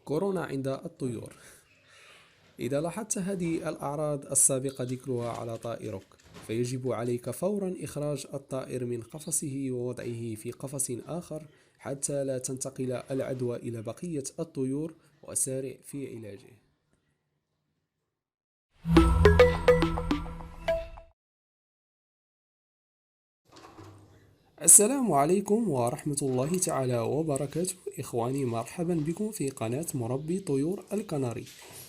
كورونا عند الطيور. إذا لاحظت هذه الأعراض السابقة ذكرها على طائرك، فيجب عليك فورا إخراج الطائر من قفصه ووضعه في قفص آخر حتى لا تنتقل العدوى إلى بقية الطيور، وسارع في علاجه. السلام عليكم ورحمة الله تعالى وبركاته. إخواني، مرحبا بكم في قناة مربي طيور الكناري.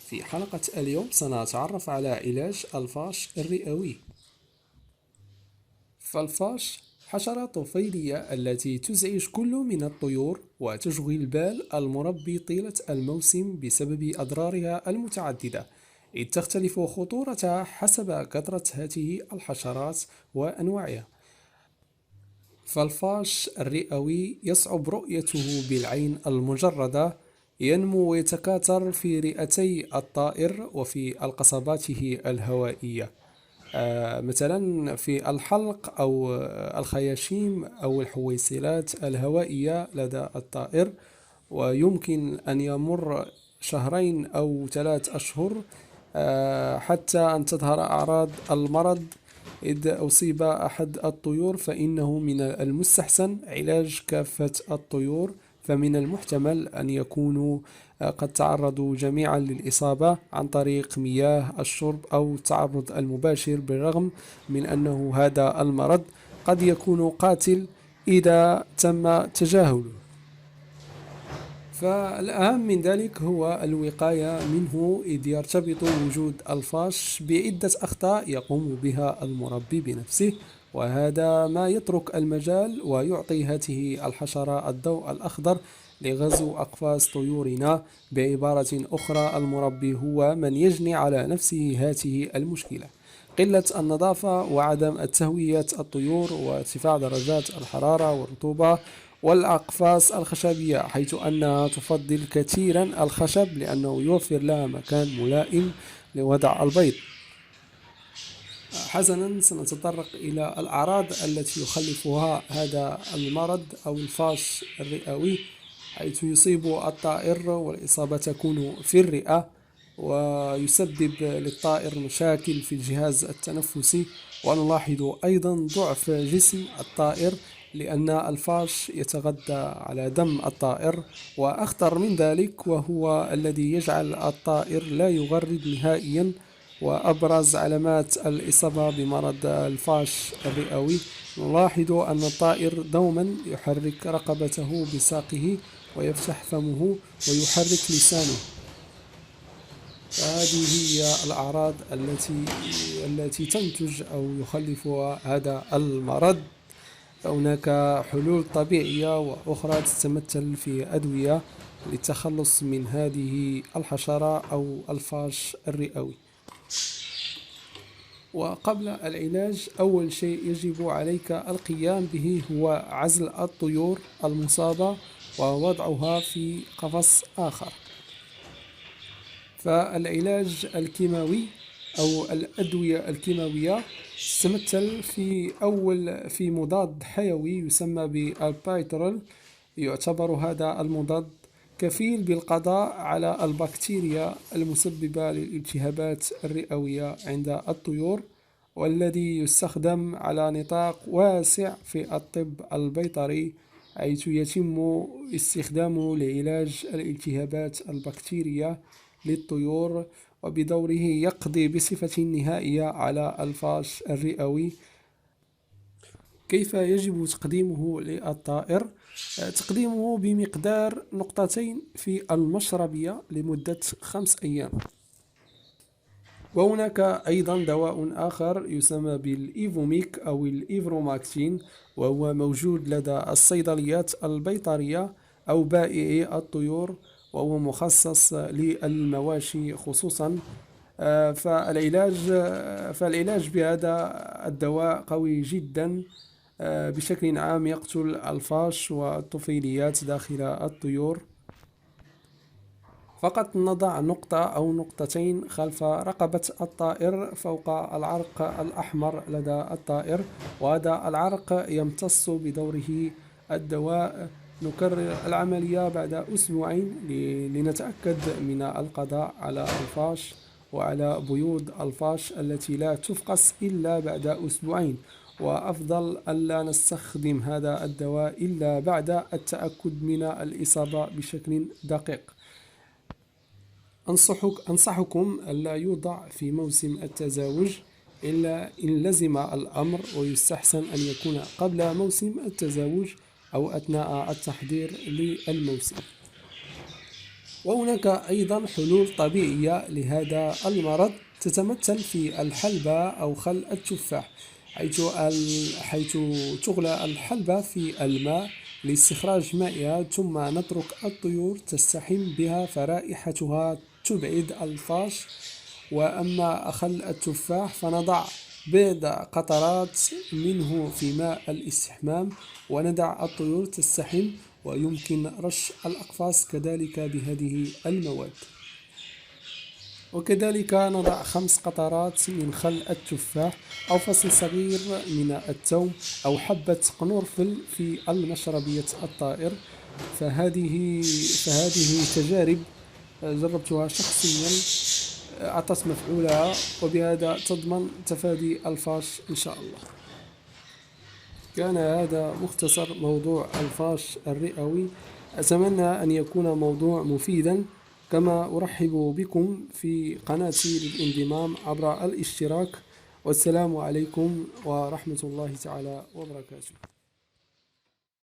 في حلقة اليوم سنتعرف على علاج الفاش الرئوي. فالفاش حشرة طفيلية التي تزعج كل من الطيور وتشغل بال المربي طيلة الموسم بسبب أضرارها المتعددة، إذ تختلف خطورتها حسب كثرة هذه الحشرات وأنواعها. فالفاش الرئوي يصعب رؤيته بالعين المجردة، ينمو ويتكاثر في رئتي الطائر وفي القصباته الهوائية، مثلا في الحلق أو الخياشيم أو الحويصلات الهوائية لدى الطائر. ويمكن أن يمر شهرين أو 3 أشهر حتى أن تظهر أعراض المرض. إذا أصيب أحد الطيور فإنه من المستحسن علاج كافة الطيور، فمن المحتمل أن يكونوا قد تعرضوا جميعا للإصابة عن طريق مياه الشرب أو التعرض المباشر، بالرغم من أنه هذا المرض قد يكون قاتل إذا تم تجاهله. فالأهم من ذلك هو الوقاية منه، إذ يرتبط وجود الفاش بعدة أخطاء يقوم بها المربي بنفسه، وهذا ما يترك المجال ويعطي هذه الحشرة الضوء الأخضر لغزو أقفاص طيورنا. بعبارة أخرى، المربي هو من يجني على نفسه هذه المشكلة: قلة النظافة وعدم التهوية الطيور وارتفاع درجات الحرارة والرطوبة والأقفاص الخشبية، حيث أنها تفضل كثيرا الخشب لأنه يوفر لها مكان ملائم لوضع البيض. حسنا، سنتطرق إلى الأعراض التي يخلفها هذا المرض أو الفاش الرئوي، حيث يصيب الطائر والإصابة تكون في الرئة، ويسبب للطائر مشاكل في الجهاز التنفسي. ونلاحظ أيضا ضعف جسم الطائر لأن الفاش يتغذى على دم الطائر، وأخطر من ذلك وهو الذي يجعل الطائر لا يغرد نهائيا. وأبرز علامات الإصابة بمرض الفاش الرئوي: نلاحظ أن الطائر دوما يحرك رقبته بساقه ويفتح فمه ويحرك لسانه. فهذه هي الأعراض التي تنتج أو يخلفها هذا المرض. فهناك حلول طبيعية وأخرى تتمثل في أدوية للتخلص من هذه الحشرة أو الفاش الرئوي. وقبل العلاج، أول شيء يجب عليك القيام به هو عزل الطيور المصابة ووضعها في قفص آخر. فالعلاج الكيماوي أو الأدوية الكيماوية تتمثل في مضاد حيوي يسمى بالبايترول. يعتبر هذا المضاد كفيل بالقضاء على البكتيريا المسببة للالتهابات الرئوية عند الطيور، والذي يستخدم على نطاق واسع في الطب البيطري، حيث يتم استخدامه لعلاج الالتهابات البكتيرية للطيور، وبدوره يقضي بصفة نهائية على الفاش الرئوي. كيف يجب تقديمه للطائر؟ تقديمه بمقدار 2 في المشربية لمدة 5 أيام. وهناك أيضا دواء آخر يسمى بالإيفوميك أو الإيفروماكسين، وهو موجود لدى الصيدليات البيطرية أو بائعي الطيور، وهو مخصص للمواشي خصوصا. فالعلاج بهذا الدواء قوي جدا. بشكل عام يقتل الفاش والطفيليات داخل الطيور. فقط نضع نقطة أو نقطتين خلف رقبة الطائر فوق العرق الأحمر لدى الطائر، وهذا العرق يمتص بدوره الدواء نكرر العملية بعد أسبوعين لنتأكد من القضاء على الفاش وعلى بيوض الفاش التي لا تفقس إلا بعد أسبوعين. وأفضل ألا نستخدم هذا الدواء إلا بعد التأكد من الإصابة بشكل دقيق. أنصحكم ألا يوضع في موسم التزاوج إلا إن لزم الأمر، ويستحسن أن يكون قبل موسم التزاوج أو أثناء التحضير للموسم. وهناك أيضا حلول طبيعية لهذا المرض تتمثل في الحلبة أو خل التفاح، حيث تغلى الحلبة في الماء لاستخراج مائها، ثم نترك الطيور تستحم بها فرائحتها تبعد الفاش. وأما خل التفاح فنضع بضع قطرات منه في ماء الاستحمام وندع الطيور تستحم، ويمكن رش الأقفاص كذلك بهذه المواد. وكذلك نضع 5 قطرات من خل التفاح أو فصل صغير من الثوم أو حبة قرنفل في المشربية الطائر. فهذه تجارب جربتها شخصيا، أعطت مفعولها، وبهذا تضمن تفادي الفاش إن شاء الله. كان هذا مختصر موضوع الفاش الرئوي. أتمنى أن يكون موضوع مفيدا، كما أرحب بكم في قناتي للانضمام عبر الاشتراك. والسلام عليكم ورحمة الله تعالى وبركاته.